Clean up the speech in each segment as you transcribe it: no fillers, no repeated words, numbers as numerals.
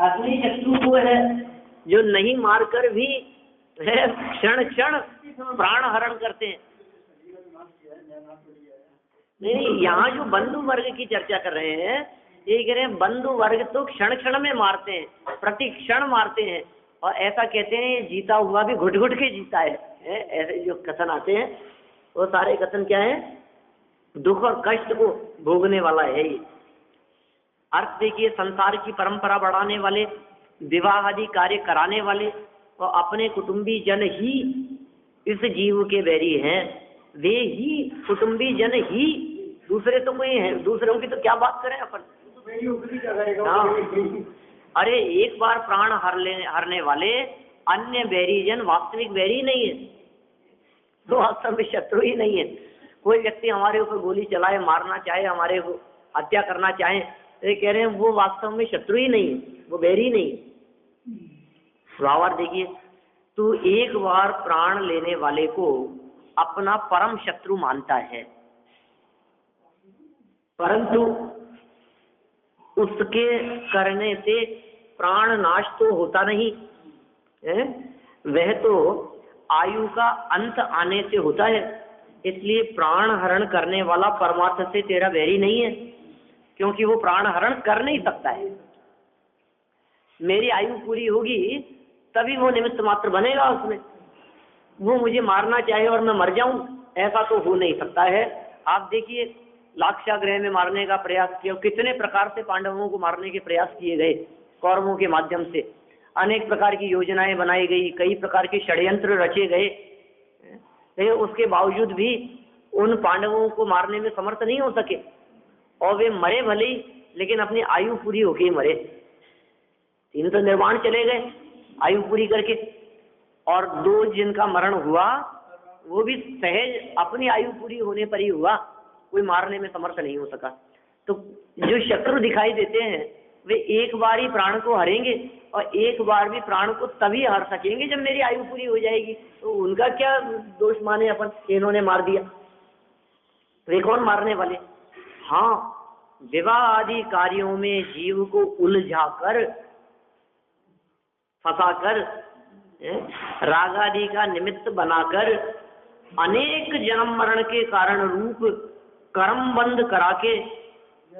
असली शत्रु वो है जो नहीं मारकर भी क्षण क्षण प्राण हरण करते हैं। नहीं, यहाँ जो बंधु वर्ग की चर्चा कर रहे हैं, ये कह रहे हैं बंधु वर्ग तो क्षण क्षण में मारते हैं, प्रति क्षण मारते हैं, और ऐसा कहते हैं जीता हुआ भी घुट घुट के जीता है। ऐसे जो कथन आते हैं वो सारे कथन क्या है, दुख और कष्ट को भोगने वाला है ये। अर्थ देखिए, संसार की परंपरा बढ़ाने वाले, विवाह आदि कार्य कराने वाले और अपने कुटुंबी जन ही इस जीव के बैरी हैं। वे ही कुटुंबी जन ही, दूसरे तो कोई है, दूसरों की तो क्या बात करें अपन। हाँ, अरे एक बार प्राण हरने वाले अन्य बैरी जन वास्तविक बैरी नहीं है, तो वास्तव में शत्रु ही नहीं है। कोई व्यक्ति हमारे ऊपर गोली चलाए, मारना चाहे, हमारे को हत्या करना चाहे, तो ये कह रहे हैं वो वास्तव में शत्रु ही नहीं है, वो बैरी नहीं। भावार्थ देखिए, तू एक बार प्राण लेने वाले को अपना परम शत्रु मानता है, परंतु उसके करने से प्राण नाश तो होता नहीं है, वह तो आयु का अंत आने से होता है। इसलिए प्राण हरण करने वाला परमार्थ से तेरा बैरी नहीं है, क्योंकि वो प्राण हरण कर नहीं सकता है। मेरी आयु पूरी होगी तभी वो निमित्त मात्र बनेगा उसमें। वो मुझे मारना चाहे और मैं मर जाऊं, ऐसा तो हो नहीं सकता है। आप देखिए, लाक्षागृह में मारने का प्रयास किया, कितने प्रकार से पांडवों को मारने के प्रयास किए गए कौरवों के माध्यम से, अनेक प्रकार की योजनाएं बनाई गई, कई प्रकार के षड्यंत्र रचे गए, लेकिन उसके बावजूद भी उन पांडवों को मारने में समर्थ नहीं हो सके, और वे मरे भले ही, लेकिन अपनी आयु पूरी होके ही मरे। तीन तो निर्वाण चले गए आयु पूरी करके, और दो जिनका मरण हुआ वो भी सहज अपनी आयु पूरी होने पर ही हुआ, कोई मारने में समर्थ नहीं हो सका। तो जो शत्रु दिखाई देते हैं वे एक बार ही प्राण को हरेंगे, और एक बार भी प्राण को तभी हर सकेंगे जब मेरी आयु पूरी हो जाएगी। तो उनका क्या दोष माने अपन, इन्होंने मार दिया, वे कौन मारने वाले। हाँ, विवाह आदि कार्यों में जीव को उलझा कर, फंसा कर, राग आदि का निमित्त बनाकर, अनेक जन्म मरण के कारण रूप कर्म बंद करा के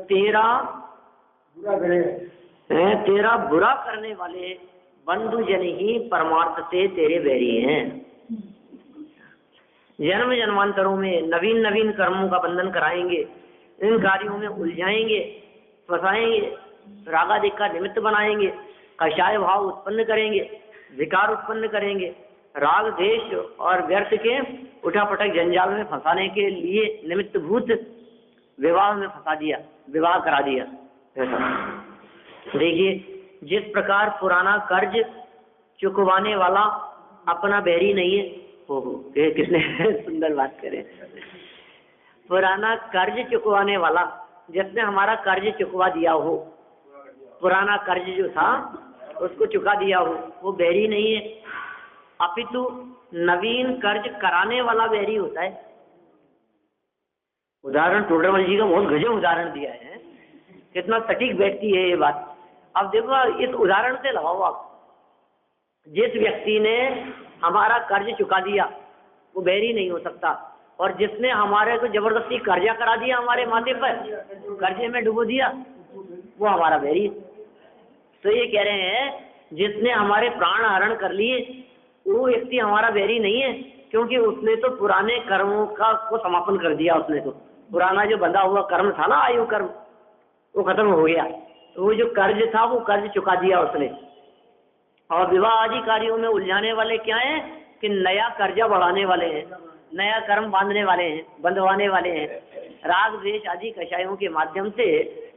तेरा बुरा करने वाले बंधु जन ही परमार्थ से तेरे बैरी हैं। जन्म जन्मांतरों में नवीन नवीन कर्मों का बंधन कराएंगे, इन कार्यों में उलझाएंगे, फंसाएंगे, रागादिक का निमित्त बनाएंगे, कषाय भाव उत्पन्न करेंगे, विकार उत्पन्न करेंगे, राग द्वेष और व्यर्थ के उठापटक जंजाल में फंसाने के लिए निमित्त भूत विवाह में फंसा दिया, विवाह करा दिया। देखिए, जिस प्रकार पुराना कर्ज चुकवाने वाला अपना बैरी नहीं है, ये कितने सुंदर बात करें। पुराना कर्ज चुकवाने वाला, जिसने हमारा कर्ज चुकवा दिया हो, पुराना कर्ज जो था उसको चुका दिया हो, वो बैरी नहीं है, अपितु नवीन कर्ज कराने वाला बैरी होता है। उदाहरण टोडरमल जी का बहुत गजब उदाहरण दिया है, कितना सटीक बैठती है ये बात। अब देखो, इस उदाहरण से लगाओ आप, जिस व्यक्ति ने हमारा कर्ज चुका दिया वो बैरी नहीं हो सकता, और जिसने हमारे को जबरदस्ती कर्जा करा दिया, हमारे माथे पर कर्जे में डुबो दिया, वो हमारा बैरी। तो ये कह रहे हैं जिसने हमारे प्राण हरण कर लिए वो व्यक्ति हमारा बैरी नहीं है, क्योंकि उसने तो पुराने कर्मों का को समापन कर दिया। उसने तो पुराना जो बंधा हुआ कर्म था ना, आयु कर्म, वो खत्म हो गया। तो वो जो कर्ज था वो कर्ज चुका दिया उसने। और विवाह आदि कार्यों में उलझाने वाले क्या हैं कि नया कर्जा बढ़ाने वाले हैं, नया कर्म बांधने वाले हैं, बंधवाने वाले हैं। राग द्वेष आदि कषायों के माध्यम से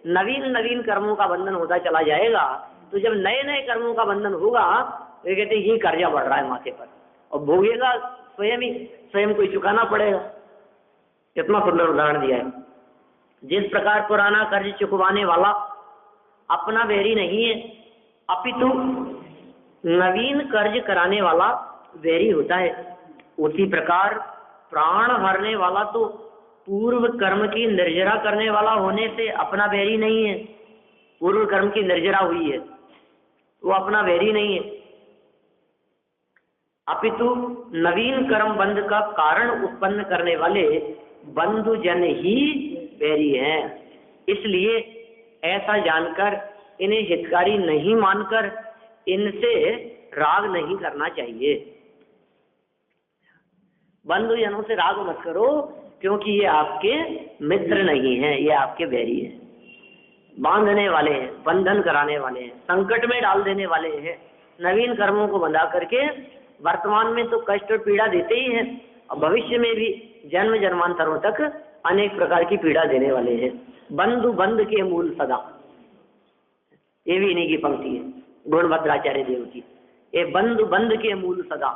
नवीन नवीन कर्मों का बंधन होता चला जाएगा। तो जब नए नए कर्मों का बंधन होगा तो ये कहते ही कर्जा बढ़ रहा है माथे पर, और भोगेगा स्वयं ही, स्वयं को चुकाना पड़ेगा। कितना सुंदर उदाहरण दिया है। जिस प्रकार पुराना कर्ज चुकवाने वाला अपना बैरी नहीं है, अपितु नवीन कर्ज कराने वाला बैरी होता है, उसी प्रकार प्राण हरने वाला तो पूर्व कर्म की निर्जरा करने वाला होने से अपना बैरी नहीं है, पूर्व कर्म की निर्जरा हुई है। वो अपना वैरी नहीं है, अपितु नवीन कर्म बंध का कारण उत्पन्न करने वाले बंधु जन ही वैरी हैं। इसलिए ऐसा जानकर इन्हें हितकारी नहीं मानकर इनसे राग नहीं करना चाहिए। बंधु जनों से राग मत करो, क्योंकि ये आपके मित्र नहीं हैं, ये आपके वैरी हैं, बांधने वाले हैं, बंधन कराने वाले हैं, संकट में डाल देने वाले हैं। नवीन कर्मों को बंधा करके वर्तमान में तो कष्ट और पीड़ा देते ही हैं, और भविष्य में भी जन्म जन्मांतरों तक अनेक प्रकार की पीड़ा देने वाले हैं। बंधु बंध के मूल सदा, ये भी इन्हीं की पंक्ति है गुणभद्राचार्य देव की। ये बंधु बंध के मूल सदा।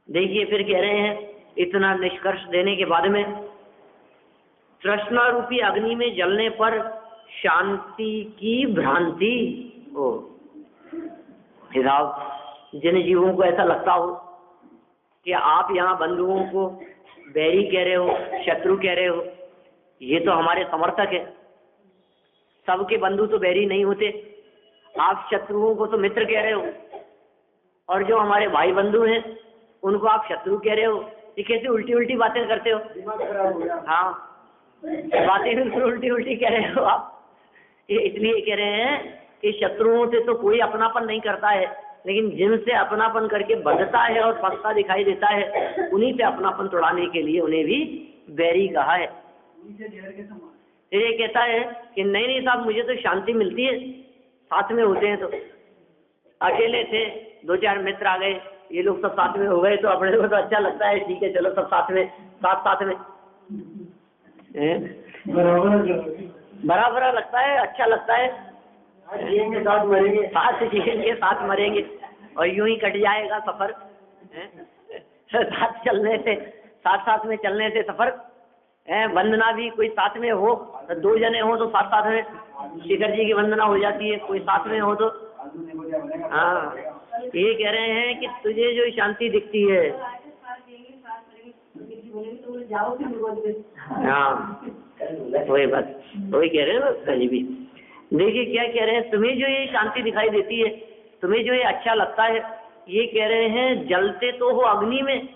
देखिए फिर कह रहे हैं, इतना निष्कर्ष देने के बाद में, तृष्णा रूपी अग्नि में जलने पर शांति की भ्रांति हो। हिसाब जिन जीवों को ऐसा लगता हो कि आप यहाँ बंधुओं को बैरी कह रहे हो, शत्रु कह रहे हो, ये तो हमारे समर्थक है, सबके बंधु तो बैरी नहीं होते, आप शत्रुओं को तो मित्र कह रहे हो, और जो हमारे भाई बंधु हैं उनको आप शत्रु कह रहे हो। ये कैसे उल्टी उल्टी बातें करते हो? हाँ, बातें बिल्कुल उल्टी उल्टी कह रहे हो आप। ये इसलिए कह रहे हैं कि शत्रुओं से तो कोई अपनापन नहीं करता है, लेकिन जिनसे अपनापन करके बंधता है और फंसता दिखाई देता है, उन्हीं से अपनापन तोड़ाने के लिए उन्हें भी बैरी कहा है। ये कहता है कि नहीं नहीं साहब, मुझे तो शांति मिलती है साथ में होते हैं। तो अकेले थे, दो चार मित्र आ गए, ये लोग सब साथ में हो गए तो अपने को तो अच्छा लगता है, ठीक है चलो सब साथ में, साथ में बराबर लगता है, अच्छा लगता है, साथ मरेंगे, साथ जिएंगे, साथ मरेंगे, और यूं ही कट जाएगा सफर। साथ चलने से, साथ में चलने से सफर, वंदना भी कोई साथ में हो, तो दो जने हो तो साथ में शिखर जी की वंदना हो जाती है, कोई साथ में हो तो। हाँ, ये कह रहे हैं कि तुझे जो शांति दिखती है, हाँ वही बात, वही कह रहे हैं ना कहीं भी। देखिए क्या कह रहे हैं, तुम्हें जो ये शांति दिखाई देती है, तुम्हें जो ये अच्छा लगता है, ये कह रहे हैं जलते तो हो अग्नि में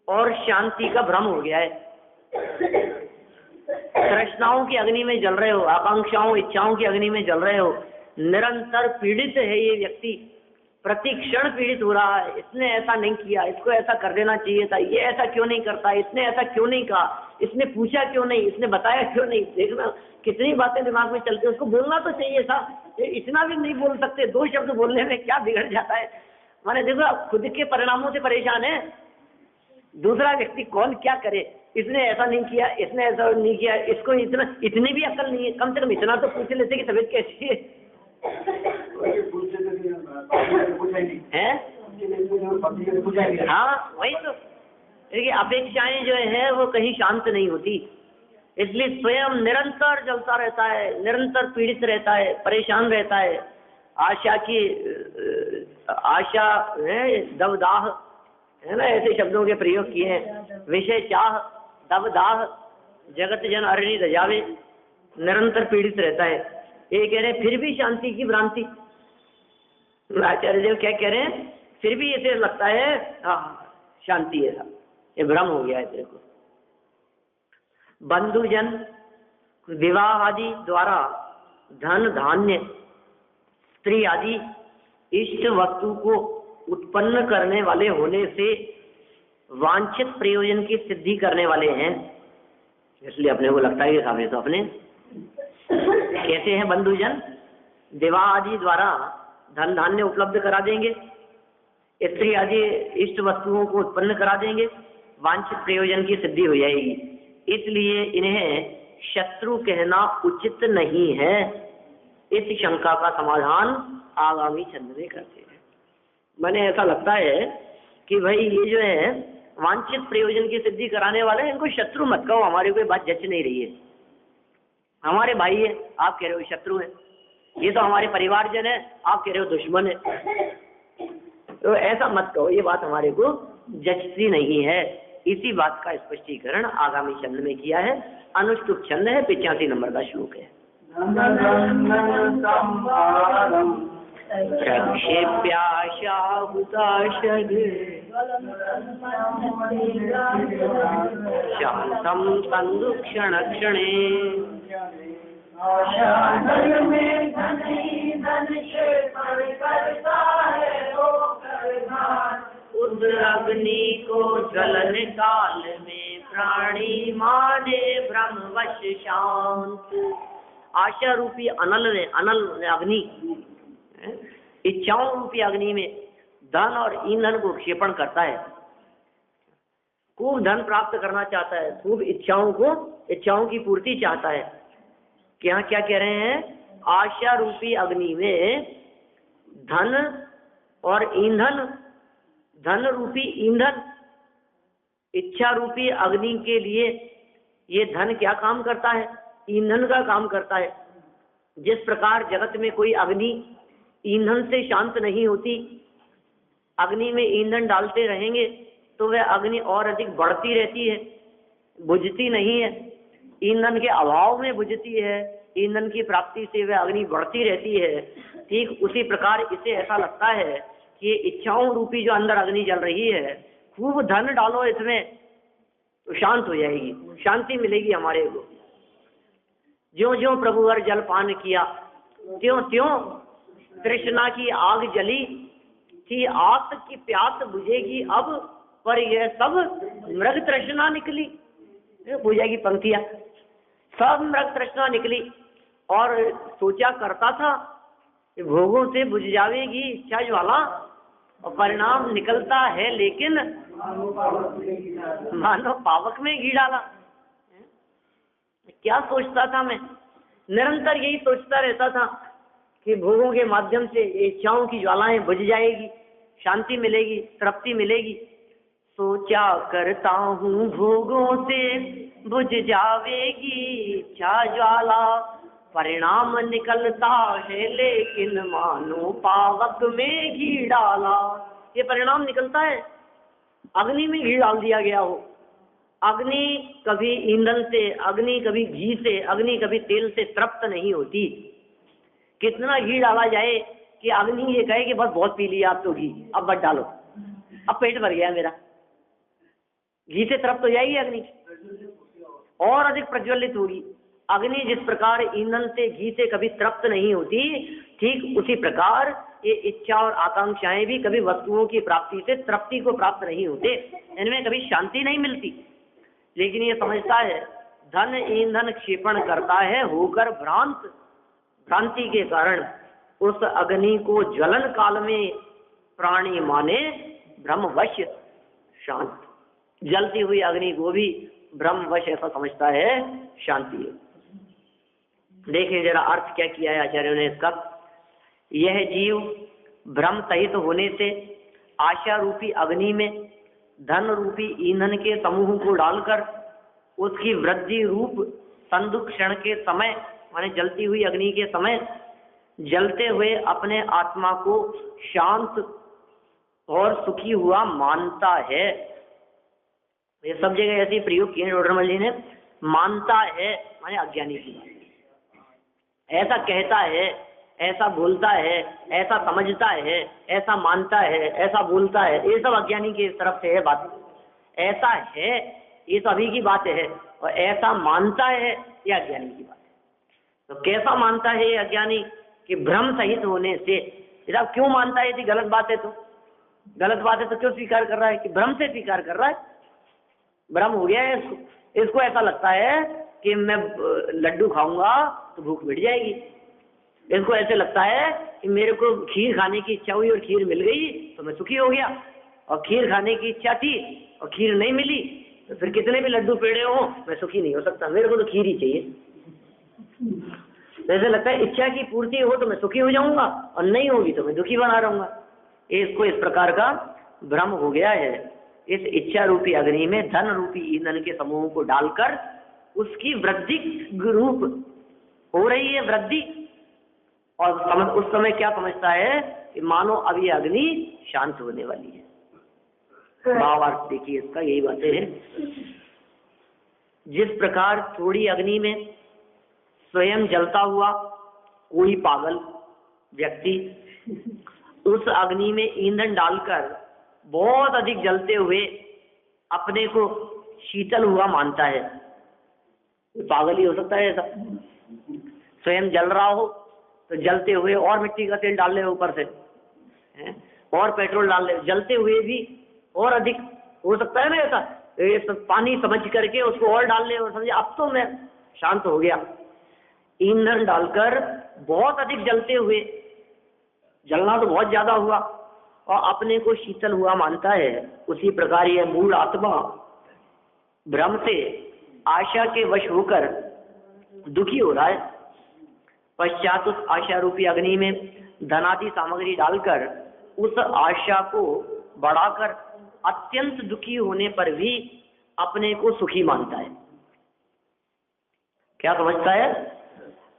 और शांति का भ्रम हो गया है। तृष्णाओं की अग्नि में जल रहे हो, आकांक्षाओं इच्छाओं की अग्नि में जल रहे हो, निरंतर पीड़ित है ये व्यक्ति, प्रति क्षण पीड़ित हो रहा है। इसने ऐसा नहीं किया, इसको ऐसा कर देना चाहिए था, ये ऐसा क्यों नहीं करता, इसने ऐसा क्यों नहीं कहा, इसने पूछा क्यों नहीं, इसने बताया क्यों नहीं। देखना कितनी बातें दिमाग में चलती है, उसको बोलना तो चाहिए था, इतना भी नहीं बोल सकते। दो शब्द बोलने में क्या बिगड़ जाता है। माने देखो, आप खुद के परिणामों से परेशान है, दूसरा व्यक्ति कौन क्या करे, इसने ऐसा नहीं किया, इसने ऐसा नहीं किया, इसको इतनी भी अकल नहीं है, कम से कम इतना तो पूछ लेते कि तबीयत कैसी है। हाँ वही तो, देखिए अपेक्षाएं जो है वो कहीं शांत नहीं होती, इसलिए स्वयं निरंतर जलता रहता है, निरंतर पीड़ित रहता है, परेशान रहता है। आशा है, दवदाह है ना, ऐसे शब्दों के प्रयोग किए हैं। विषय चाह, दवदाह, जगत जन अरणी रजावे, निरंतर पीड़ित रहता है। ये कह रहे हैं फिर भी शांति की भ्रांति। आचार्य देव क्या कह रहे हैं, फिर भी ऐसे लगता है शांति है, ये भ्रम हो गया है तेरे को। बंधुजन विवाह आदि द्वारा धन धान्य स्त्री आदि इष्ट वस्तु को उत्पन्न करने वाले होने से वांछित प्रयोजन की सिद्धि करने वाले हैं, इसलिए अपने को लगता है सामने तो अपने कैसे हैं बंधुजन, विवाह आदि द्वारा धन धान्य उपलब्ध करा देंगे, स्त्री आदि इष्ट वस्तुओं को उत्पन्न करा देंगे, वांछित प्रयोजन की सिद्धि हो जाएगी, इसलिए इन्हें शत्रु कहना उचित नहीं है। इस शंका का समाधान आगामी छंद में करते हैं। मैंने ऐसा लगता है कि भाई ये जो है वांछित प्रयोजन की सिद्धि कराने वाले, इनको शत्रु मत कहो, हमारे कोई बात जच नहीं रही है। हमारे भाई है, आप कह रहे हो शत्रु है, ये तो हमारे परिवारजन है, आप कह रहे हो दुश्मन है, तो ऐसा मत कहो, ये बात हमारे को जचती नहीं है। इसी बात का स्पष्टीकरण आगामी छंद में किया है। अनुष्टुप छंद है, 85 नंबर का श्लोक है। प्रक्षेप्याशाहुताशग शांतं संदुक्षण क्षणे उद्र अग्नि को ज्वलन काल में प्राणी माने ब्रह्मवश शांत। आशा रूपी अनल अग्नि, इच्छाओं रूपी अग्नि में धन और ईंधन को क्षेपण करता है। खूब धन प्राप्त करना चाहता है, खूब इच्छाओं की पूर्ति चाहता है। यहाँ क्या कह रहे हैं? आशा रूपी अग्नि में धन और ईंधन, धन रूपी ईंधन, इच्छा रूपी अग्नि के लिए ये धन क्या काम करता है? ईंधन का काम करता है। जिस प्रकार जगत में कोई अग्नि ईंधन से शांत नहीं होती, अग्नि में ईंधन डालते रहेंगे तो वह अग्नि और अधिक बढ़ती रहती है, बुझती नहीं है। ईंधन के अभाव में बुझती है, ईंधन की प्राप्ति से वह अग्नि बढ़ती रहती है। ठीक उसी प्रकार इसे ऐसा लगता है कि ये इच्छाओं रूपी जो अंदर अग्नि जल रही है, खूब धन डालो इसमें तो शांत हो जाएगी, शांति मिलेगी हमारे को। ज्यों ज्यों प्रभु हर जल पान किया त्यों त्यों तृष्णा की आग जली थी, आस की प्यास बुझेगी अब, पर यह सब मृग तृष्णा निकली। बुझेगी पंक्तियां, सब मृग तृष्णा निकली। और सोचा करता था कि भोगों से बुझ जाएगी इच्छा ज्वाला, और परिणाम निकलता है लेकिन मानो पावक में घी डाला। क्या सोचता था मैं? निरंतर यही सोचता रहता था कि भोगों के माध्यम से इच्छाओं की ज्वालाएं बुझ जाएगी, शांति मिलेगी, तृप्ति मिलेगी। सोचा करता हूँ भोगों से बुझ जावेगी इच्छा ज्वाला, परिणाम निकलता है लेकिन मानो पावक में घी डाला। ये परिणाम निकलता है, अग्नि में घी डाल दिया गया हो। अग्नि कभी ईंधन से, अग्नि कभी घी से, अग्नि कभी तेल से तृप्त नहीं होती। कितना घी डाला जाए कि अग्नि ये कहे कि बस बहुत पी लिया आप तो घी, अब मत डालो, अब पेट भर गया मेरा। घी से तृप्त हो जाएगी अग्नि, और अधिक प्रज्वलित होगी। अग्नि जिस प्रकार ईंधन से, घी से कभी तृप्त नहीं होती, ठीक उसी प्रकार ये इच्छा और आकांक्षाएं भी कभी वस्तुओं की प्राप्ति से तृप्ति को प्राप्त नहीं होते, इनमें कभी शांति नहीं मिलती। लेकिन ये समझता है धन ईंधन क्षेपण करता है होकर भ्रांत, भ्रांति के कारण उस अग्नि को ज्वलन काल में प्राणी माने ब्रह्मवश शांत। जलती हुई अग्नि को भी ब्रह्मवश ऐसा समझता है, शांति है। देखिए जरा अर्थ क्या किया है आचार्यों ने इसका। यह जीव भ्रम सहित होने से आशा रूपी अग्नि में धन रूपी ईंधन के समूह को डालकर उसकी वृद्धि रूप संदुक्षण के समय, माने जलती हुई अग्नि के समय, जलते हुए अपने आत्मा को शांत और सुखी हुआ मानता है। ये सब जगह ऐसे प्रयोग किए डॉक्टर जी ने। मानता है माने अज्ञानी की बात, ऐसा कहता है, ऐसा बोलता है, ऐसा समझता है, ऐसा मानता है, ऐसा बोलता है, ये सब अज्ञानी की तरफ से है बात। ऐसा है ये तो अभी की बात है, और ऐसा मानता है ये अज्ञानी की बात है। तो कैसा मानता है ये अज्ञानी? कि भ्रम सहित होने से। जब क्यों मानता है? यदि गलत बात है तो, गलत बात है तो क्यों स्वीकार कर रहा है? कि भ्रम से स्वीकार कर रहा है, भ्रम हो गया है इसको। इसको ऐसा लगता है कि मैं लड्डू खाऊंगा तो भूख मिट जाएगी। इसको ऐसे लगता है कि मेरे को खीर खाने की इच्छा हुई और खीर मिल गई तो मैं सुखी हो गया, और खीर खाने की इच्छा थी और खीर नहीं मिली तो फिर कितने भी लड्डू पेड़े हो मैं सुखी नहीं हो सकता, मेरे को तो खीर ही चाहिए। ऐसे लगता है इच्छा की पूर्ति हो तो मैं सुखी हो जाऊंगा, और नहीं होगी तो मैं दुखी बना रहूंगा। इसको इस प्रकार का भ्रम हो गया है। इस इच्छा रूपी अग्नि में धन रूपी ईंधन के समूह को डालकर उसकी वृद्धि रूप हो रही है, वृद्धि। और उस समय क्या समझता है कि मानो अब ये अग्नि शांत होने वाली है। भावार्थ देखिए इसका, यही बातें हैं। जिस प्रकार थोड़ी अग्नि में स्वयं जलता हुआ कोई पागल व्यक्ति उस अग्नि में ईंधन डालकर बहुत अधिक जलते हुए अपने को शीतल हुआ मानता है। पागल ही हो सकता है ऐसा। स्वयं जल रहा हो तो जलते हुए और मिट्टी का तेल डाल ले ऊपर से, और पेट्रोल डाल ले, जलते हुए भी और अधिक हो सकता है ना ऐसा। ये सब पानी समझ करके उसको और डाल ले और समझे अब तो मैं शांत हो गया। ईंधन डालकर बहुत अधिक जलते हुए, जलना तो बहुत ज्यादा हुआ, और अपने को शीतल हुआ मानता है। उसी प्रकार यह मूल आत्मा भ्रम से आशा के वश होकर दुखी हो रहा है। पश्चात उस आशा रूपी अग्नि में धनादि सामग्री डालकर उस आशा को बढ़ाकर अत्यंत दुखी होने पर भी अपने को सुखी मानता है। क्या समझता है?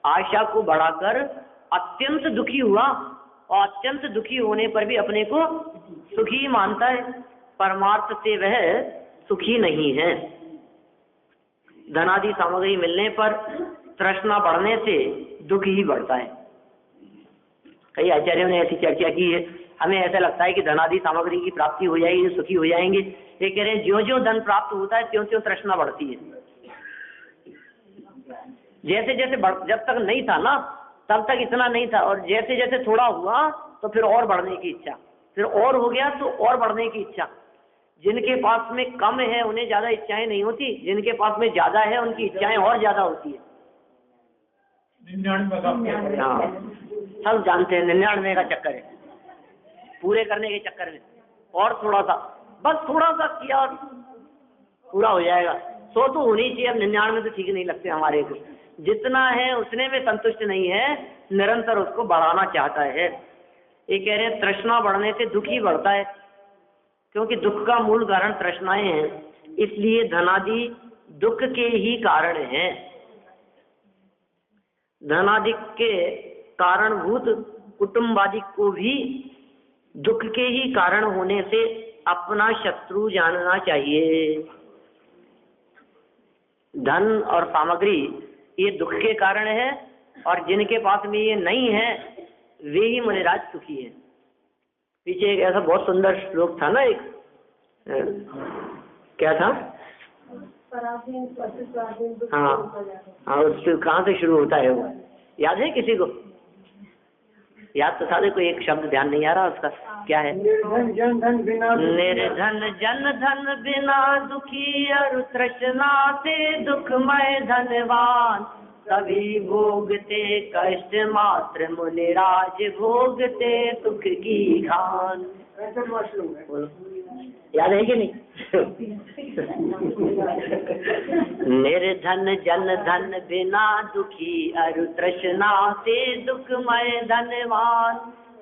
आशा को बढ़ाकर अत्यंत दुखी हुआ और अत्यंत दुखी होने पर भी अपने को सुखी मानता है। परमार्थ से वह सुखी नहीं है। धनादि सामग्री मिलने पर तृष्णा बढ़ने से दुख ही बढ़ता है। कई आचार्यों ने ऐसी चर्चा की है। हमें ऐसा लगता है कि धनादि सामग्री की प्राप्ति हो जाएगी, सुखी हो जाएंगे। ये कह रहे हैं ज्यों ज्यों धन प्राप्त होता है त्यों त्यों तृष्णा बढ़ती है। जैसे जैसे जब तक नहीं था ना तब तक इतना नहीं था, और जैसे जैसे थोड़ा हुआ तो फिर और बढ़ने की इच्छा, फिर और हो गया तो और बढ़ने की इच्छा। जिनके पास में कम है उन्हें ज्यादा इच्छाएं नहीं होती, जिनके पास में ज्यादा है उनकी इच्छाएं और ज्यादा होती है। 99 हाँ, सब जानते हैं 99 का चक्कर है, पूरे करने के चक्कर में। और थोड़ा सा, बस थोड़ा सा किया और पूरा हो जाएगा। 100 तो होनी चाहिए, अब 99 तो ठीक नहीं लगते हमारे को। जितना है उतने में संतुष्ट नहीं है, निरंतर उसको बढ़ाना चाहता है। ये कह रहे हैं तृष्णा बढ़ने से दुख ही बढ़ता है, क्योंकि दुख का मूल कारण तृष्णाएं हैं। इसलिए धनादि दुख के ही कारण हैं। धनादि के कारणभूत कुटुंबादि को भी दुख के ही कारण होने से अपना शत्रु जानना चाहिए। धन और सामग्री ये दुख के कारण है, और जिनके पास में ये नहीं है वे ही मुनिराज सुखी है। पीछे एक ऐसा बहुत सुंदर श्लोक था ना, एक क्या था? हाँ, उससे कहाँ से शुरू होता है वो याद है किसी को? याद तो था, कोई एक शब्द ध्यान नहीं आ रहा उसका, क्या है? निर्धन जन धन बिना दुखी, और तृष्णा से दुखमय धनवान। सभी भोगते कष्ट मात्र, मुनिराज भोगते सुख की खान। याद है कि नहीं? निर्धन जन धन बिना दुखी, और तृष्णा से दुखमय धनवान।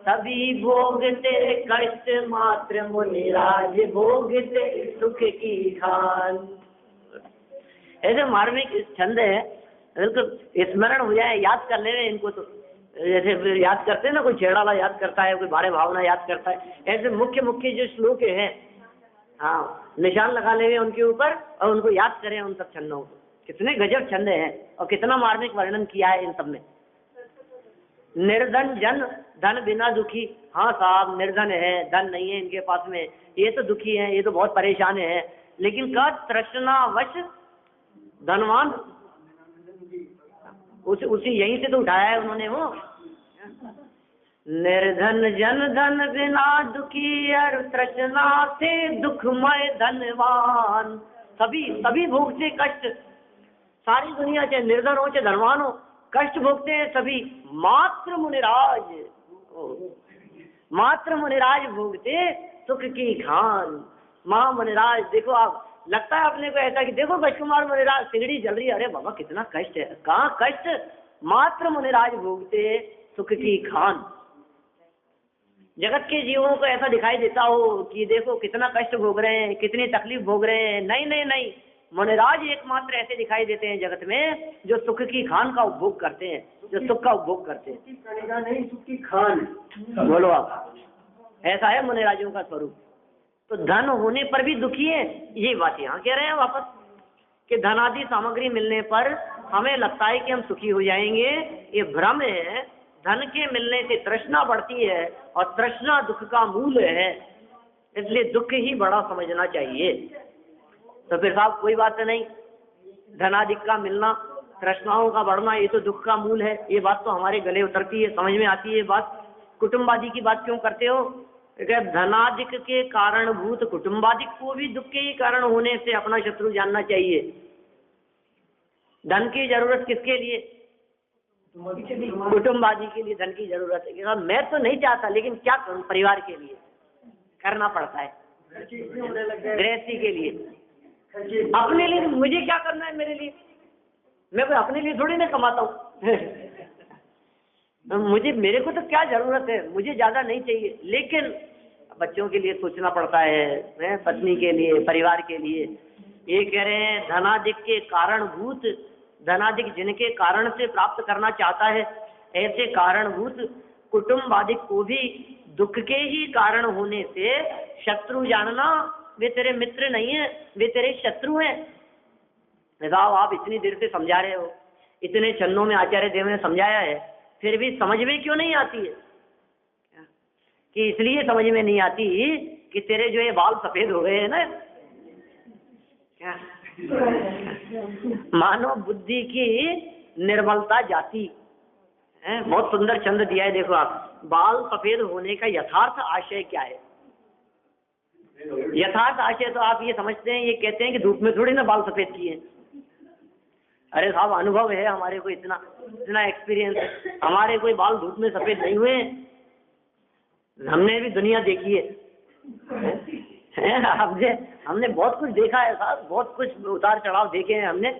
सभी भोगते कष्ट मात्र, मुनिराज भोगते सुख की खान। ऐसे मार्मिक छंद है, बिल्कुल स्मरण हो जाए, याद कर ले इनको। तो जैसे याद करते हैं ना, कोई छेड़ाला याद करता है, कोई बारे भावना याद करता है, ऐसे मुख्य मुख्य जो श्लोक हैं, हाँ, निशान लगा ले उनके ऊपर और उनको याद करें उन सब छंदों को। कितने गजब छंद हैं और कितना मार्मिक वर्णन किया है इन सब में। निर्धन जन धन बिना दुखी। हाँ साहब, निर्धन है, धन नहीं है इनके पास में, ये तो दुखी है, ये तो बहुत परेशान है। लेकिन का तृष्णावश धनवान, उसी यहीं से तो उठाया है उन्होंने वो। निर्धन जन धन बिना दुखी, और तृष्णा से दुखमय धनवान। सभी भोगते कष्ट, सारी दुनिया चाहे निर्धन हो चाहे धनवान हो, कष्ट भोगते हैं सभी। मात्र मुनिराज भोगते सुख की खान। मुनिराज देखो, आप लगता है अपने को ऐसा कि देखो राजकुमार मुनिराज सिगड़ी जल रही है, अरे बाबा कितना कष्ट है। कहाँ कष्ट? मात्र मुनिराज भोगते सुख की खान। जगत के जीवों को ऐसा दिखाई देता हो कि देखो कितना कष्ट भोग रहे हैं, कितनी तकलीफ भोग रहे हैं। नहीं नहीं नहीं, मुनिराज एकमात्र ऐसे दिखाई देते हैं जगत में जो सुख की खान का उपभोग करते हैं, जो सुख का उपभोग करते हैं। नहीं, सुख की खान बोलो आप, ऐसा है मुनिराजों का स्वरूप। तो धन होने पर भी दुखी है, ये बात यहाँ कह रहे हैं वापस। कि धनादि सामग्री मिलने पर हमें लगता है कि हम सुखी हो जाएंगे, ये भ्रम है। धन के मिलने से तृष्णा बढ़ती है और तृष्णा दुख का मूल है, इसलिए दुख ही बड़ा समझना चाहिए। तो फिर साहब कोई बात नहीं, धनाधिक का मिलना, तृष्णाओं का बढ़ना, ये तो दुख का मूल है। ये बात तो हमारे गले उतरती है, समझ में आती है ये बात। कुटुंबादि की बात क्यों करते हो? धनाधिक के कारणभूत कुटुंबादिक को भी दुख के ही कारण होने से अपना शत्रु जानना चाहिए। धन की जरूरत किसके लिए? कुटुंबादि के लिए धन की जरूरत है। मैं तो नहीं चाहता, लेकिन क्या करूं, परिवार के लिए करना पड़ता है, गृहस्थी के लिए। अपने लिए मुझे क्या करना है? मेरे लिए मैं कोई अपने लिए थोड़ी ना कमाता हूँ। मुझे, मेरे को तो क्या जरूरत है, मुझे ज्यादा नहीं चाहिए, लेकिन बच्चों के लिए सोचना पड़ता है, पत्नी के लिए, परिवार के लिए। ये कह रहे हैं धनाधिक के कारणभूत, धनाधिक जिनके कारण से प्राप्त करना चाहता है, ऐसे कारणभूत कुटुंबादिक को भी दुख के ही कारण होने से शत्रु जानना। वे तेरे मित्र नहीं है, वे तेरे शत्रु हैं। साहब आप इतनी देर से समझा रहे हो, इतने चन्नों में आचार्य देव ने समझाया है, फिर भी समझ में क्यों नहीं आती है? कि इसलिए समझ में नहीं आती कि तेरे जो ये बाल सफेद हो गए हैं ना, क्या मानव बुद्धि की निर्मलता जाती है। बहुत सुंदर छंद दिया है, देखो आप, बाल सफेद होने का यथार्थ आशय क्या है? यथार्थ आशय तो आप ये समझते हैं, ये कहते हैं कि धूप में थोड़ी ना बाल सफेद किए। अरे साहब अनुभव है हमारे को, इतना इतना एक्सपीरियंस है हमारे, कोई बाल धूप में सफेद नहीं हुए। हमने भी दुनिया देखी है, हमने बहुत कुछ देखा है साहब, बहुत कुछ उतार चढ़ाव देखे हैं हमने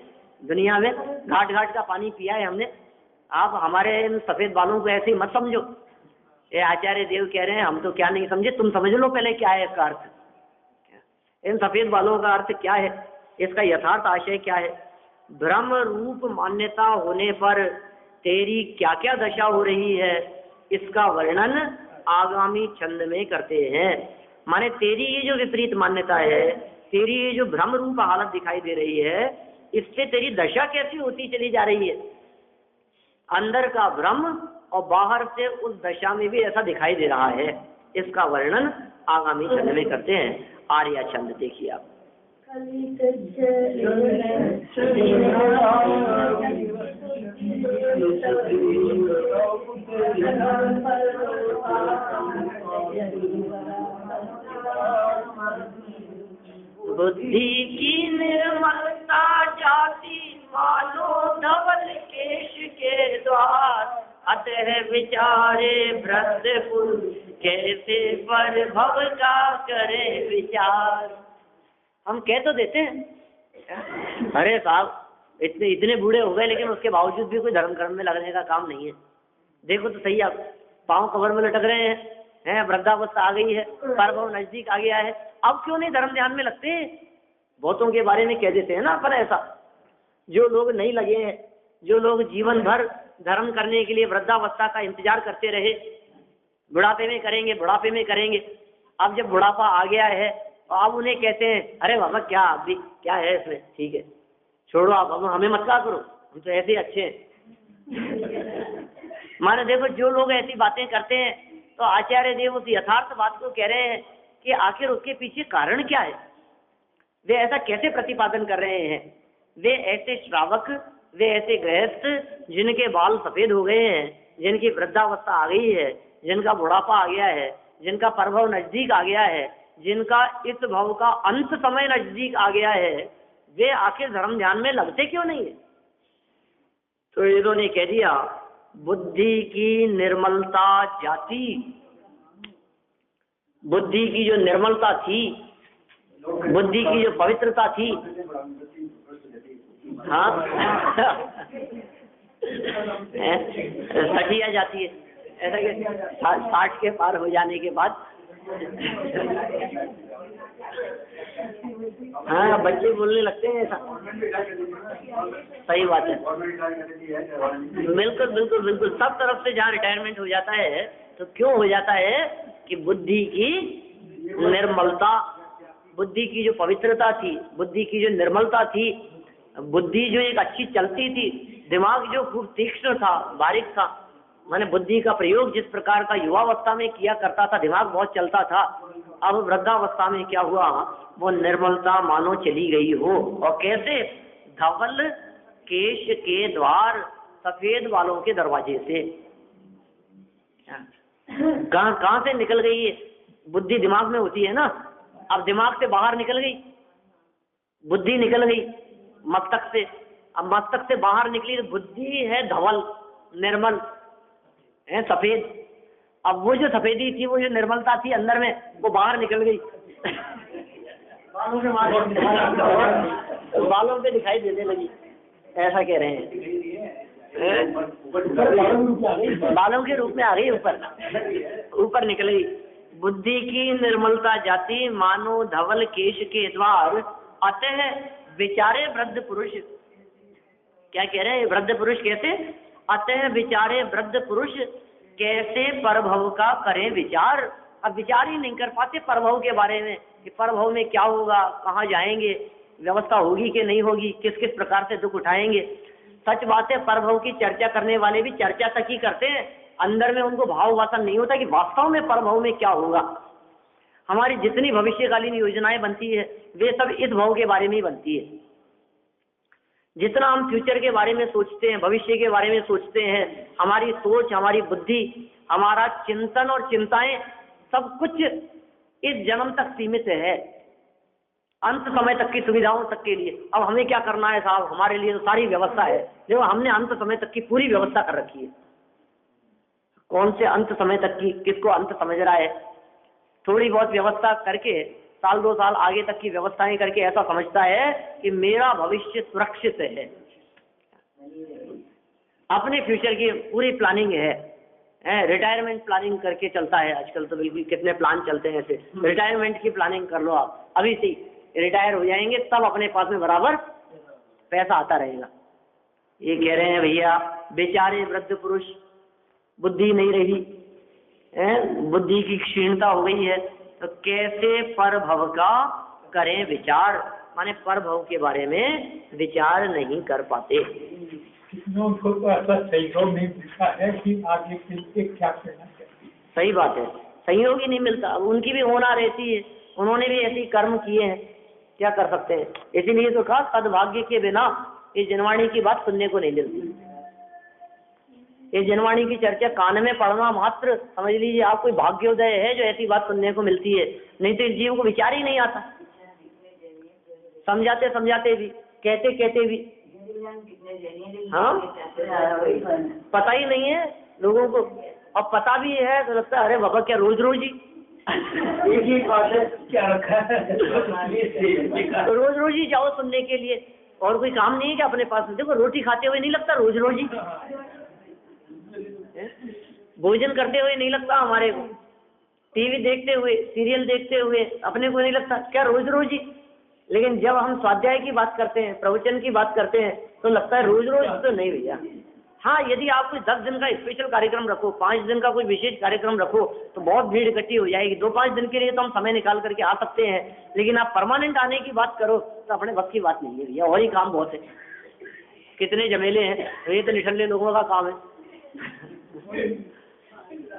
दुनिया में, घाट घाट का पानी पिया है हमने। आप हमारे इन सफेद बालों को ऐसे ही मत समझो। ये आचार्य देव कह रहे हैं हम तो क्या नहीं समझे, तुम समझ लो पहले क्या है इसका अर्थ, इन सफेद बालों का अर्थ क्या है, इसका यथार्थ आशय क्या है। ब्रह्म रूप मान्यता होने पर तेरी क्या क्या दशा हो रही है, इसका वर्णन आगामी छंद में करते हैं। माने तेरी ये जो विपरीत मान्यता है, तेरी ये जो भ्रम रूप हालत दिखाई दे रही है, इससे तेरी दशा कैसी होती चली जा रही है। अंदर का भ्रम और बाहर से उस दशा में भी ऐसा दिखाई दे रहा है, इसका वर्णन आगामी छंद में करते हैं। आर्या छंद देखिए आप। बुद्धि की निर्मलता जाती मानो धवल केश के द्वार, अतः विचारे भ्रष्ट पुरुष कैसे पर भव का करे विचार। हम कह तो देते हैं, अरे साहब इतने बूढ़े हो गए, लेकिन उसके बावजूद भी कोई धर्म कर्म में लगने का काम नहीं है। देखो तो सही, आप पाँव कमर में लटक रहे हैं, वृद्धावस्था आ गई है, परभव नजदीक आ गया है, अब क्यों नहीं धर्म ध्यान में लगते? बहुतों के बारे में कह देते हैं ना अपन ऐसा, जो लोग नहीं लगे हैं, जो लोग जीवन भर धर्म करने के लिए वृद्धावस्था का इंतजार करते रहे, बुढ़ापे में करेंगे, बुढ़ापे में करेंगे, अब जब बुढ़ापा आ गया है तो अब उन्हें कहते हैं अरे बाबा क्या अभी क्या है इसमें, ठीक है छोड़ो आप, अब हमें मत कहा करो, हम तो ऐसे ही अच्छे हैं। माने देखो जो लोग ऐसी बातें करते हैं, तो आचार्य देव उस यथार्थ बात को कह रहे हैं कि आखिर उसके पीछे कारण क्या है, वे ऐसा कैसे प्रतिपादन कर रहे हैं। वे ऐसे श्रावक, वे ऐसे गृहस्थ जिनके बाल सफेद हो गए हैं, जिनकी वृद्धावस्था आ गई है, जिनका बुढ़ापा आ गया है, जिनका परभव नजदीक आ गया है, जिनका इस भव का अंत समय नजदीक आ गया है, वे आखिर धर्म ध्यान में लगते क्यों नहीं है? तो इन्होंने कह दिया बुद्धि की निर्मलता जाती, बुद्धि की जो निर्मलता थी, बुद्धि की जो पवित्रता थी, हाँ सठिया जाती है, ऐसा कि 60 के पार हो जाने के बाद हाँ बच्चे बोलने लगते हैं ऐसा। सही बात है, बिल्कुल बिल्कुल बिल्कुल। सब तरफ से जहाँ रिटायरमेंट हो जाता है तो क्यों हो जाता है कि बुद्धि की निर्मलता, बुद्धि की जो पवित्रता थी, बुद्धि की जो निर्मलता थी, बुद्धि जो एक अच्छी चलती थी, दिमाग जो खूब तीक्ष्ण था, बारीक था, माने बुद्धि का प्रयोग जिस प्रकार का युवावस्था में किया करता था, दिमाग बहुत चलता था, अब वृद्धावस्था में क्या हुआ, वो निर्मलता मानो चली गई हो। और कैसे? धवल केश के द्वार, सफेद बालों के दरवाजे से। कहां से निकल गई है? बुद्धि दिमाग में होती है ना, अब दिमाग से बाहर निकल गई, बुद्धि निकल गई मस्तक से। अब मस्तक से बाहर निकली तो बुद्धि है धवल, निर्मल है, सफेद। अब वो जो सफेदी थी, वो जो निर्मलता थी अंदर में, वो बाहर निकल गई बालों पे दिखाई देने लगी, ऐसा कह रहे हैं। बालों के रूप में आ गई, ऊपर निकल गई। बुद्धि की निर्मलता जाती मानो धवल केश के द्वार, अतः विचारे वृद्ध पुरुष। क्या कह रहे हैं वृद्ध पुरुष? कैसे? अतः विचारे वृद्ध पुरुष, कैसे परभव का करें विचार। अब विचार ही नहीं कर पाते परभव के बारे में, कि परभव में क्या होगा, कहाँ जाएंगे, व्यवस्था होगी कि नहीं होगी, किस किस प्रकार से दुख उठाएंगे। सच बात है, परभव की चर्चा करने वाले भी चर्चा तक ही करते हैं, अंदर में उनको भाव वासन नहीं होता कि वास्तव में परभव में क्या होगा। हमारी जितनी भविष्यकालीन योजनाएं बनती है, वे सब इस भाव के बारे में ही बनती है। जितना हम फ्यूचर के बारे में सोचते हैं, भविष्य के बारे में सोचते हैं, हमारी सोच, हमारी बुद्धि, हमारा चिंतन और चिंताएं, सब कुछ इस जन्म तक सीमित है, अंत समय तक की सुविधाओं तक के लिए। अब हमें क्या करना है साहब, हमारे लिए तो सारी व्यवस्था है, देखो हमने अंत समय तक की पूरी व्यवस्था कर रखी है। कौन से अंत समय तक की, किसको अंत समझ रहा है? थोड़ी बहुत व्यवस्था करके, साल 2 साल आगे तक की व्यवस्थाएं करके ऐसा समझता है कि मेरा भविष्य सुरक्षित है। अपने फ्यूचर की पूरी प्लानिंग है, रिटायरमेंट प्लानिंग करके चलता है आजकल तो। बिल्कुल कितने प्लान चलते हैं ऐसे, रिटायरमेंट की प्लानिंग कर लो आप, अभी से रिटायर हो जाएंगे तब अपने पास में बराबर पैसा आता रहेगा। ये कह रहे हैं भैया बेचारे वृद्ध पुरुष, बुद्धि नहीं रही है, बुद्धि की क्षीणता हो गई है, तो कैसे परभव का करें विचार, माने परभव के बारे में विचार नहीं कर पाते। उनको तो ऐसा सहयोग नहीं मिलता है कि आगे के लिए क्या करना चाहिए। सही बात है, सहयोग ही नहीं मिलता। उनकी भी होना रहती है, उन्होंने भी ऐसे कर्म किए हैं, क्या कर सकते हैं। इसीलिए तो कहा सद्भाग्य के बिना इस जनवाणी की बात सुनने को नहीं मिलती। ये जनवाणी की चर्चा कान में पढ़ना मात्र समझ लीजिए आप कोई भाग्योदय है जो ऐसी बात सुनने को मिलती है, नहीं तो इस जीव को विचार ही नहीं आता। समझाते समझाते भी, कहते कहते भी, हाँ पता ही नहीं है लोगों को। अब पता भी है तो लगता है अरे बाबा क्या रोज रोज ही एक ही बात है, क्या रखा है रोज रोज ही जाओ सुनने के लिए, और कोई काम नहीं है क्या अपने पास में? देखो रोटी खाते हुए नहीं लगता रोज रोज ही, भोजन करते हुए नहीं लगता हमारे को, टीवी देखते हुए, सीरियल देखते हुए अपने को नहीं लगता क्या रोज रोज ही। लेकिन जब हम स्वाध्याय की बात करते हैं, प्रवचन की बात करते हैं, तो लगता है रोज रोज तो नहीं भैया। हाँ, यदि आप कोई 10 दिन का स्पेशल कार्यक्रम रखो, 5 दिन का कोई विशेष कार्यक्रम रखो, तो बहुत भीड़ इकट्ठी हो जाएगी। 2-5 दिन के लिए तो हम समय निकाल करके आ सकते हैं, लेकिन आप परमानेंट आने की बात करो तो अपने वक्त की बात नहीं है भैया, और ही काम बहुत है, कितने झमेले हैं। ये तो निठल्ले लोगों का काम है,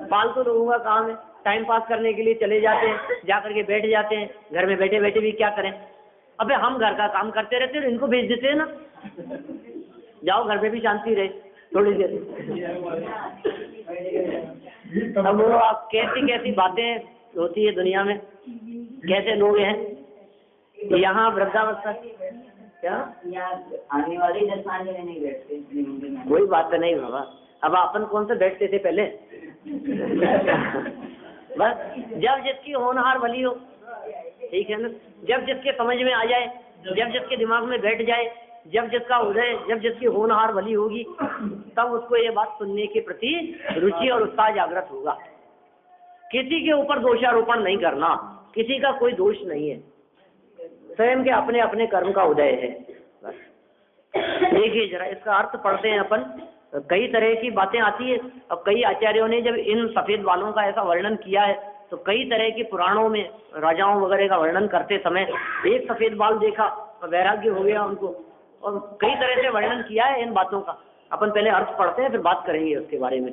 फालतू लोगों का काम है, टाइम पास करने के लिए चले जाते हैं, जा करके बैठ जाते हैं, घर में बैठे बैठे भी क्या करें। अबे हम घर का काम करते रहते हैं, इनको भेज देते हैं ना, जाओ घर में भी शांति रहे थोड़ी देर। अब वो आप कैसी कैसी बातें होती है दुनिया में, कैसे लोग हैं यहाँ वृद्धावस्था, क्या आने वाले 10 साल में नहीं बैठते, कोई बात नहीं बाबा। अब अपन कौन से बैठते थे पहले बस जब जिसकी होनहार भली हो, ठीक है ना, जब जिसके समझ में आ जाए, जब जिसके दिमाग में बैठ जाए, जब जिसका उदय, जब जिसकी होनहार भली होगी, तब उसको ये बात सुनने के प्रति रुचि और उत्साह जागृत होगा। किसी के ऊपर दोषारोपण नहीं करना, किसी का कोई दोष नहीं है, स्वयं के अपने अपने कर्म का उदय है। बस देखिए जरा इसका अर्थ पढ़ते हैं अपन। कई तरह की बातें आती है। अब कई आचार्यों ने जब इन सफेद बालों का ऐसा वर्णन किया है, तो कई तरह की पुराणों में राजाओं वगैरह का वर्णन करते समय एक सफेद बाल देखा, वैराग्य हो गया उनको, और कई तरह से वर्णन किया है इन बातों का। अपन पहले अर्थ पढ़ते हैं, फिर बात करेंगे उसके बारे में।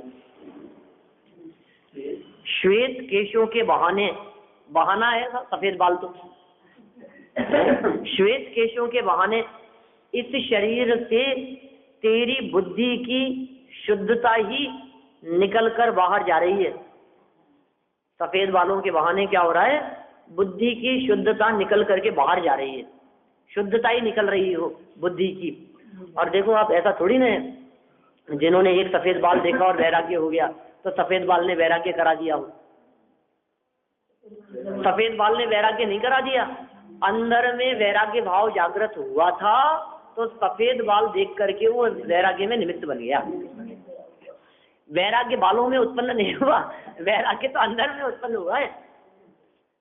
श्वेत केशों के बहाने, बहाना है सफेद बाल, तो श्वेत केशों के बहाने इस शरीर से तेरी बुद्धि की शुद्धता ही निकल कर बाहर जा रही है। सफेद बालों के बहाने क्या हो रहा है? बुद्धि की शुद्धता निकल करके बाहर जा रही है, शुद्धता ही निकल रही हो बुद्धि की। और देखो आप, ऐसा थोड़ी ना है जिन्होंने एक सफेद बाल देखा और वैराग्य हो गया तो सफेद बाल ने वैराग्य करा दिया हो। सफेद बाल ने वैराग्य नहीं करा दिया, अंदर में वैराग्य भाव जागृत हुआ था तो सफेद बाल देख करके वो वैराग्य में निमित्त बन गया। वैराग्य बालों में उत्पन्न नहीं हुआ, वैराग्य तो अंदर में उत्पन्न हुआ है।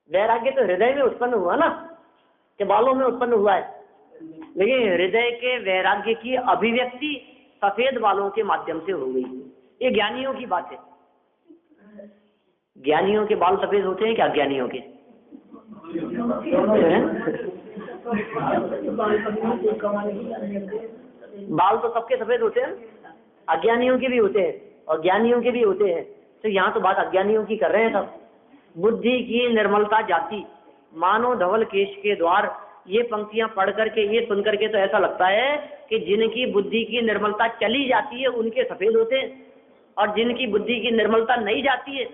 वैराग्य तो हृदय में उत्पन्न हुआ ना, कि बालों में उत्पन्न हुआ है। लेकिन हृदय के वैराग्य की अभिव्यक्ति सफेद बालों के माध्यम से हो गई। ये ज्ञानियों की बात है। ज्ञानियों के बाल सफेद होते हैं क्या? अज्ञानियों के? बाल तो सबके सफेद होते हैं, अज्ञानियों के भी होते हैं और ज्ञानियों के भी होते हैं। तो यहाँ तो बात अज्ञानियों की कर रहे हैं सब। बुद्धि की निर्मलता जाती मानो धवल केश के द्वार। ये पंक्तियां पढ़ करके, ये सुन करके तो ऐसा लगता है कि जिनकी बुद्धि की निर्मलता चली जाती है उनके सफेद होते हैं, और जिनकी बुद्धि की निर्मलता नहीं जाती है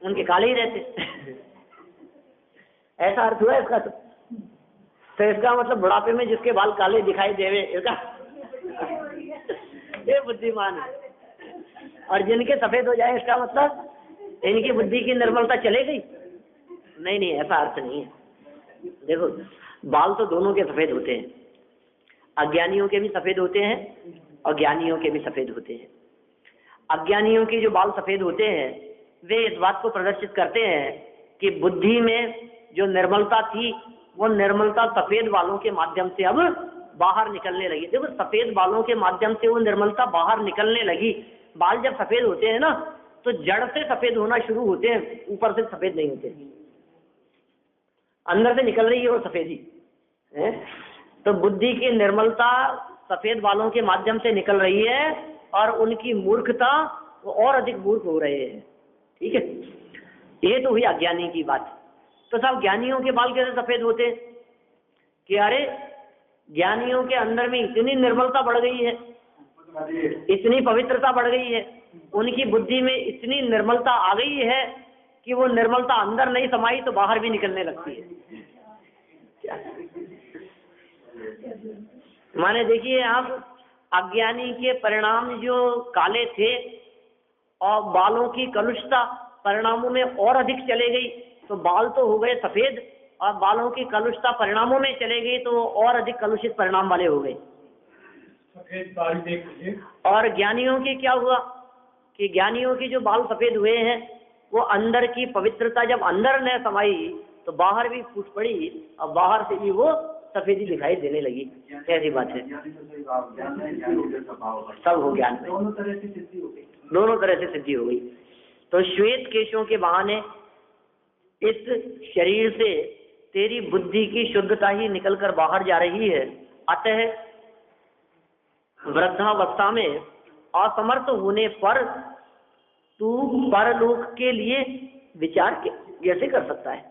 उनके काले ही रहते। ऐसा अर्थ हुआ इसका। तो इसका मतलब बुढ़ापे में जिसके बाल काले दिखाई देवे, इसका ये बुद्धिमान है। और जिनके सफेद हो जाए इसका मतलब इनकी बुद्धि की निर्मलता चले गई। नहीं नहीं, ऐसा अर्थ नहीं है। देखो, बाल तो दोनों के सफेद होते हैं, अज्ञानियों के भी सफेद होते हैं और ज्ञानियों के भी सफेद होते हैं। अज्ञानियों के जो बाल सफेद होते हैं वे इस बात को प्रदर्शित करते हैं कि बुद्धि में जो निर्मलता थी वो निर्मलता सफेद बालों के माध्यम से अब बाहर निकलने लगी। देखो, सफेद बालों के माध्यम से वो निर्मलता बाहर निकलने लगी। बाल जब सफेद होते हैं ना तो जड़ से सफेद होना शुरू होते हैं, ऊपर से सफेद नहीं होते। अंदर से निकल रही है वो सफेदी है। तो बुद्धि की निर्मलता सफेद बालों के माध्यम से निकल रही है और उनकी मूर्खता वो और अधिक मूर्ख हो रहे हैं। ठीक है, ये तो हुई अज्ञानी की बात। तो साहब, ज्ञानियों के बाल कैसे सफेद होते हैं? कि अरे ज्ञानियों के अंदर में इतनी निर्मलता बढ़ गई है, इतनी पवित्रता बढ़ गई है, उनकी बुद्धि में इतनी निर्मलता आ गई है कि वो निर्मलता अंदर नहीं समाई तो बाहर भी निकलने लगती है। माने देखिए आप, अज्ञानी के परिणाम जो काले थे और बालों की कलुषता परिणामों में और अधिक चले गई, तो बाल तो हो गए सफेद और बालों की कलुषता परिणामों में चले गई तो और अधिक कलुषित परिणाम वाले हो गए। सफेद बाल देखिए। और ज्ञानियों के क्या हुआ कि ज्ञानियों के जो बाल सफेद हुए हैं वो अंदर की पवित्रता जब अंदर न समाई तो बाहर भी फूट पड़ी और बाहर से भी वो सफेदी दिखाई देने लगी। ऐसी बात है, सब हो ज्ञान में, दोनों तरह से सिद्धि हो गई। तो श्वेत केशों के बहाने इस शरीर से तेरी बुद्धि की शुद्धता ही निकलकर बाहर जा रही है। अतः वृद्धावस्था में असमर्थ होने पर तू परलोक के लिए विचार कैसे कर सकता है?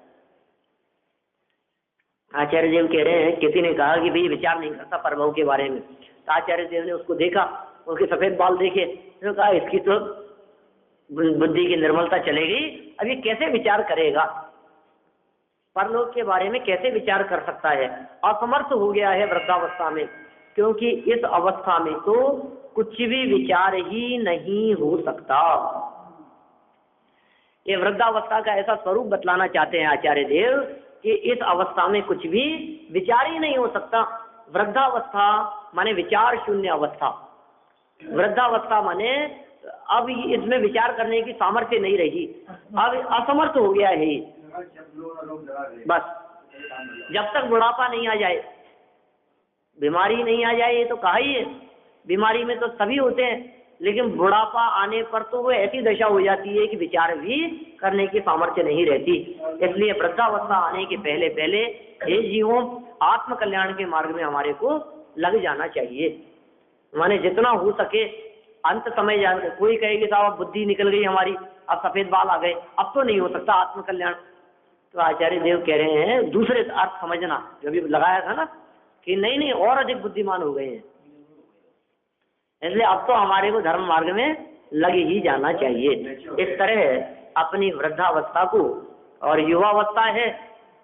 आचार्य देव कह रहे हैं, किसी ने कहा कि भाई विचार नहीं करता परभव के बारे में, तो आचार्य देव ने उसको देखा, उसके सफेद बाल देखे, तो कहा इसकी तो बुद्धि की निर्मलता चलेगी, अब ये कैसे विचार करेगा? परलोक के बारे में कैसे विचार कर सकता है? असमर्थ हो गया है वृद्धावस्था में, क्योंकि इस अवस्था में तो कुछ भी विचार ही नहीं हो सकता। ये वृद्धावस्था का ऐसा स्वरूप बतलाना चाहते हैं आचार्य देव कि इस अवस्था में कुछ भी विचार ही नहीं हो सकता। वृद्धावस्था माने विचार शून्य अवस्था। वृद्धावस्था माने अब इसमें विचार करने की सामर्थ्य नहीं रही, अब असमर्थ हो गया है। बस जब तक बुढ़ापा नहीं आ जाए, बीमारी नहीं आ जाए, ये तो कहा ही है, बीमारी में तो सभी होते हैं, लेकिन बुढ़ापा आने पर तो वो ऐसी दशा हो जाती है कि विचार भी करने की सामर्थ्य नहीं रहती। इसलिए वृद्धावस्था आने के पहले पहले हे जीवों, आत्म कल्याण के मार्ग में हमारे को लग जाना चाहिए। माने जितना हो सके अंत समय जान। कोई कहेगी साहब बुद्धि निकल गई हमारी, अब सफेद बाल आ गए, अब तो नहीं हो सकता आत्मकल्याण। तो आचार्य देव कह रहे हैं दूसरे अर्थ समझना, जो अभी लगाया था ना कि नहीं नहीं और अधिक बुद्धिमान हो गए हैं, इसलिए अब तो हमारे को धर्म मार्ग में लग ही जाना चाहिए। इस तरह अपनी वृद्धावस्था को, और युवावस्था है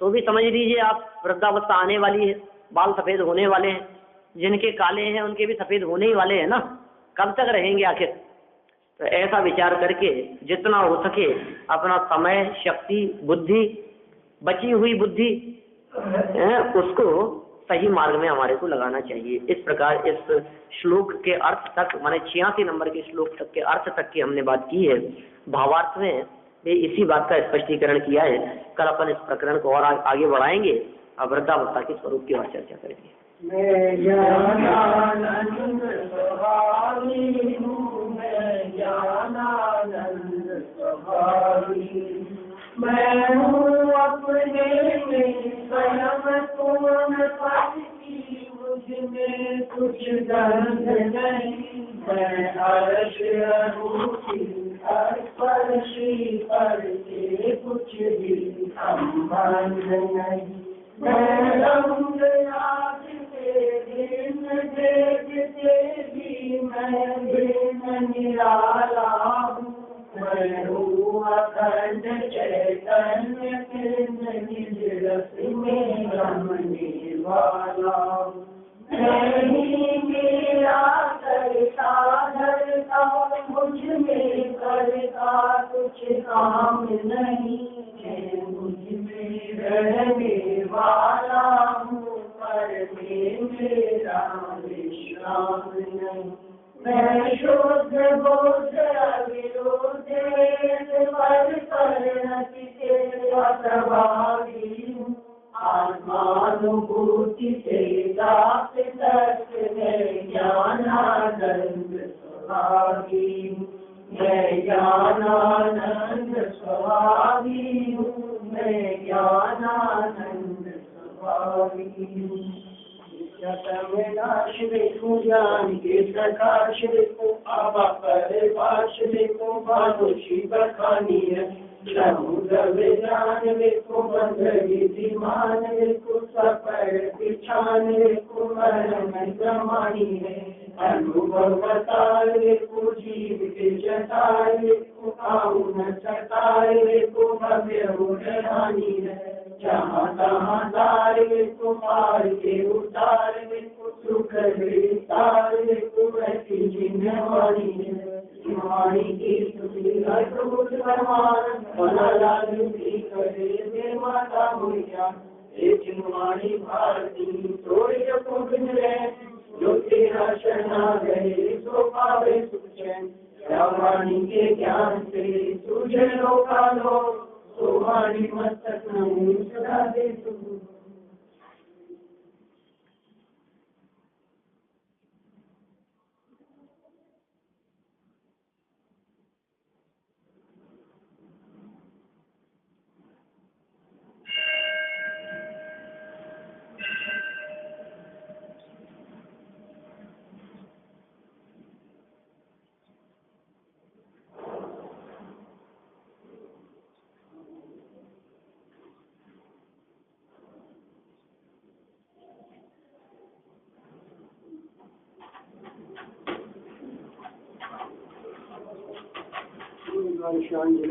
तो भी समझ लीजिए आप वृद्धावस्था आने वाली है, बाल सफेद होने वाले हैं, जिनके काले हैं उनके भी सफेद होने ही वाले हैं ना, कब तक रहेंगे आखिर। तो ऐसा विचार करके जितना हो सके अपना समय, शक्ति, बुद्धि, बची हुई बुद्धि उसको सही मार्ग में हमारे को लगाना चाहिए। इस प्रकार इस श्लोक के अर्थ तक, माने 86 नंबर के श्लोक तक के अर्थ तक की हमने बात की है। भावार्थ में इसी बात का स्पष्टीकरण किया है। कल अपन इस प्रकरण को और आगे बढ़ाएंगे और वृद्धावस्था के स्वरूप की और चर्चा करेंगे। मैं ज्ञानानंद स्वभावी हूँ, मैं ज्ञानानंद स्वभावी, मैं हूँ अपने में स्वयं पूर्ण पति, मुझ में कुछ गंध नहीं, मैं अर्श रूपी स्पर्शी पर के कुछ भी संबंध नहीं, मैं रंग राज के दिन देखते भी मैं बिन निराला हूँ, मैं हूँ अखंड चैतन्य के निज रस में रमने वाला हूँ, मैं ही मेरा करता धरता, मुझ में करता कुछ काम नहीं, मैं मुझ में रहने वाला हूँ, पर में मेरा विश्राम नहीं, मैं शुद्ध बोध अविरोध प्रभावी हूँ, आत्मानुभूति से दास तक मैं ज्ञानानंद स्वभावी हूँ, मैं ज्ञानानंद स्वभावी हूँ, मैं ज्ञानानंद स्वभावी हूँ। नाश देखो ज्ञान के प्रकाश देखो, आबा परिभाष देखो, मानुषी बखानी है, समुद्र विज्ञान देखो, बंध विधिमान देखो, सफर पिछान देखो, मरण जमानी है, अनुभव बताए देखो, जीव के जताए देखो, आउन सताए देखो, भव्य उड़ानी है, जहाँ तहाँ तार देखो, पार के उतार देखो, सुख विस्तार देखो, ऐसी जिम्मेवारी है, वाणी की स्तुति अद्भुत प्रमाण, बना लागू की करे माता भैया, एक वाणी भारती तोड़ी कुंभ में, जो तेरा शरणा गए सो पावे सुख चैन, वाणी के ज्ञान से तुझे रोका लो, तो वाणी मस्तक नहीं सदा दे तू। शांति